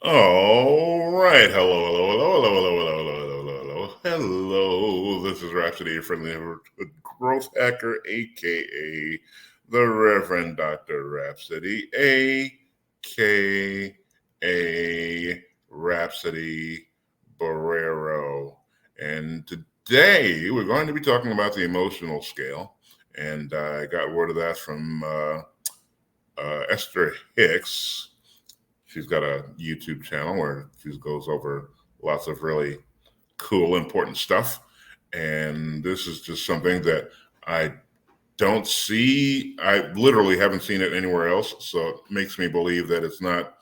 All right. Hello, hello, hello, hello, hello, hello, hello, hello, hello, hello. This is Rhapsody, your friendly neighborhood growth hacker, aka the Reverend Dr. Rhapsody, aka Rhapsody Barrero. And today we're going to be talking about the emotional scale. And I got word of that from Esther Hicks. She's got a YouTube channel where she goes over lots of really cool, important stuff. And this is just something that I don't see. I literally haven't seen it anywhere else. So it makes me believe that it's not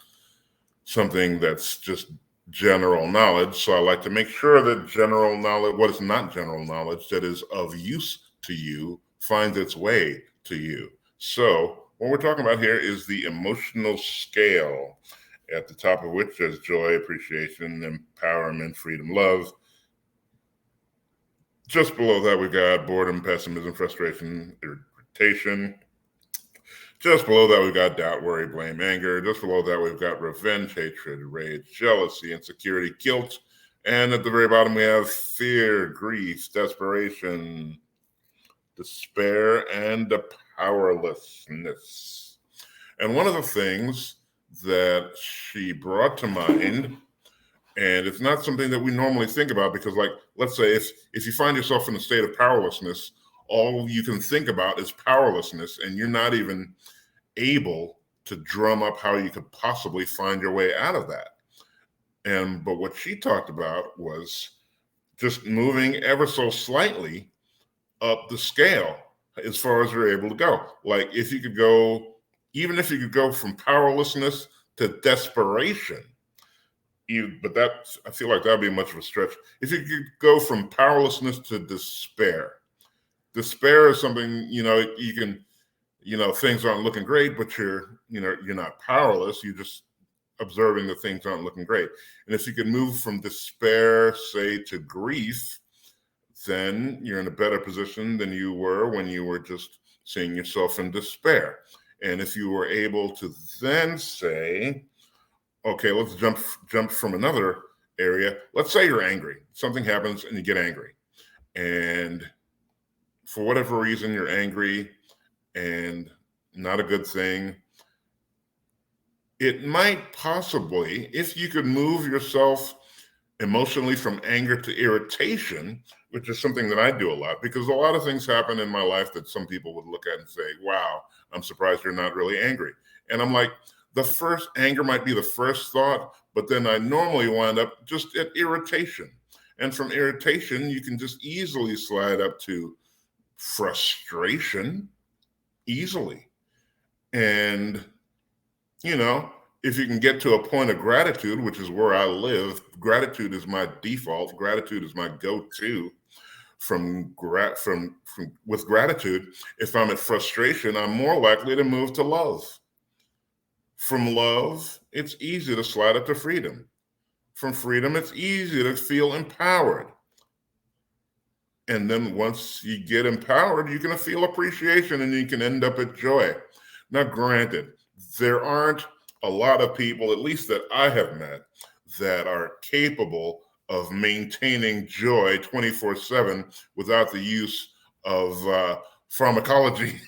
something that's just general knowledge. So I like to make sure that general knowledge, what is not general knowledge, that is of use to you, finds its way to you. So what we're talking about here is the emotional scale, at the top of which there's joy, appreciation, empowerment, freedom, love. Just below that, we got boredom, pessimism, frustration, irritation. Just below that, we've got doubt, worry, blame, anger. Just below that, we've got revenge, hatred, rage, jealousy, insecurity, guilt. And at the very bottom, we have fear, grief, desperation, despair, and powerlessness. And one of the things that she brought to mind, and it's not something that we normally think about, because, like, let's say if you find yourself in a state of powerlessness, all you can think about is powerlessness, and you're not even able to drum up how you could possibly find your way out of that. But what she talked about was just moving ever so slightly up the scale as far as you're able to go. Like, if you could go, even if you could go from powerlessness to desperation, but that, I feel like that'd be much of a stretch. If you could go from powerlessness to despair, despair is something, you can, things aren't looking great, but you're not powerless. You're just observing that things aren't looking great. And if you could move from despair, say, to grief, then you're in a better position than you were when you were just seeing yourself in despair. And if you were able to then say, okay, let's jump from another area. Let's say you're angry. Something happens and you get angry. And for whatever reason, you're angry, and not a good thing. It might possibly, if you could move yourself emotionally from anger to irritation, which is something that I do a lot, because a lot of things happen in my life that some people would look at and say, wow, I'm surprised you're not really angry. And I'm like, the first anger might be the first thought, but then I normally wind up just at irritation. And from irritation, you can just easily slide up to frustration easily. And, if you can get to a point of gratitude, which is where I live, gratitude is my default, gratitude is my go-to. With gratitude, if I'm at frustration, I'm more likely to move to love. From love, it's easy to slide up to freedom. From freedom, it's easy to feel empowered. And then once you get empowered, you can feel appreciation, and you can end up at joy. Now, granted, there aren't a lot of people, at least that I have met, that are capable of maintaining joy 24/7 without the use of pharmacology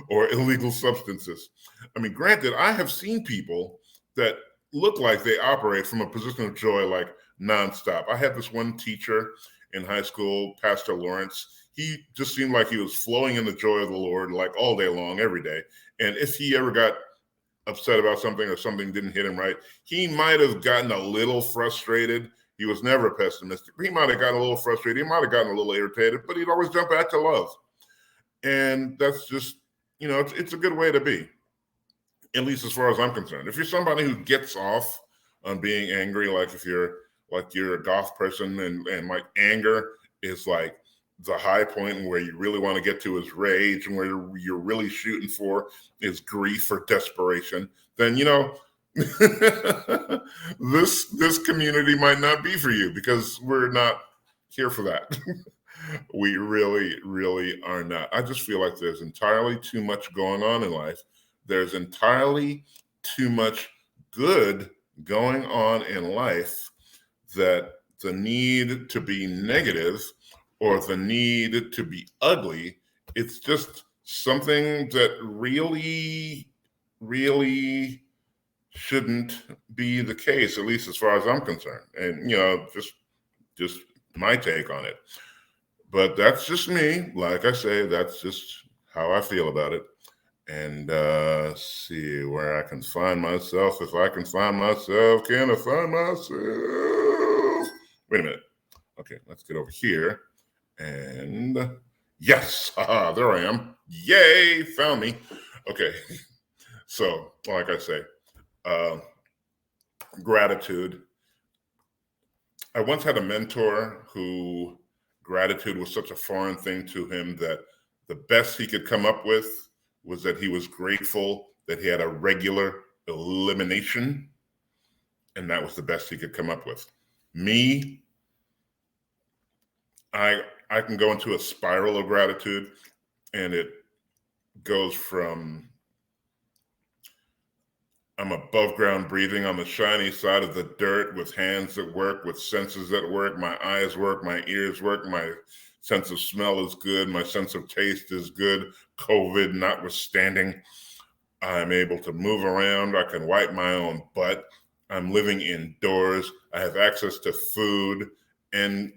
or illegal substances. I mean, granted, I have seen people that look like they operate from a position of joy, like, nonstop. I had this one teacher in high school, Pastor Lawrence. He just seemed like he was flowing in the joy of the Lord, like, all day long, every day. And if he ever got upset about something or something didn't hit him right, he might have gotten a little frustrated. He was never pessimistic. He might have gotten a little frustrated. He might have gotten a little irritated, but he'd always jump back to love. And that's just, it's a good way to be, at least as far as I'm concerned. If you're somebody who gets off on being angry, like if you're a goth person, and like anger is like the high point, where you really want to get to is rage, and where you're really shooting for is grief or desperation, then this community might not be for you, because we're not here for that. We really, really are not. I just feel like there's entirely too much going on in life. There's entirely too much good going on in life that the need to be negative or the need to be ugly, it's just something that really shouldn't be the case, at least as far as I'm concerned. And just my take on it. But that's just me. Like I say, that's just how I feel about it. And see where I can find myself. If I can find myself, can I find myself? Wait a minute. Okay, let's get over here. And yes, there I am. Yay, found me. Okay, so like I say, uh, gratitude. I once had a mentor who gratitude was such a foreign thing to him that the best he could come up with was that he was grateful that he had a regular elimination, and that was the best he could come up with. Me, I can go into a spiral of gratitude, and it goes from I'm above ground breathing on the shiny side of the dirt with hands that work, with senses that work. My eyes work, my ears work, my sense of smell is good, my sense of taste is good. COVID notwithstanding, I'm able to move around. I can wipe my own butt. I'm living indoors. I have access to food. And,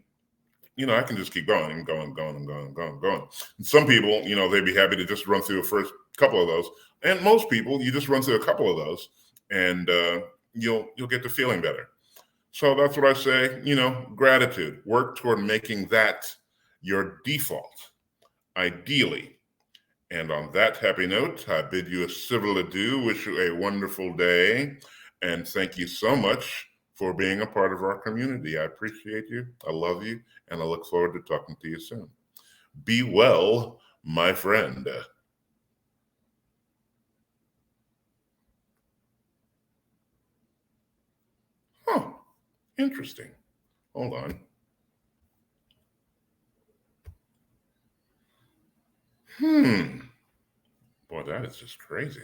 I can just keep going and going and going and going and going and going. And some people, they'd be happy to just run through the first couple of those. And most people, you just run through a couple of those and you'll get to feeling better. So that's what I say, gratitude. Work toward making that your default, ideally. And on that happy note, I bid you a civil adieu, wish you a wonderful day, and thank you so much for being a part of our community. I appreciate you, I love you, and I look forward to talking to you soon. Be well, my friend. Huh, interesting. Hold on. Boy, that is just crazy.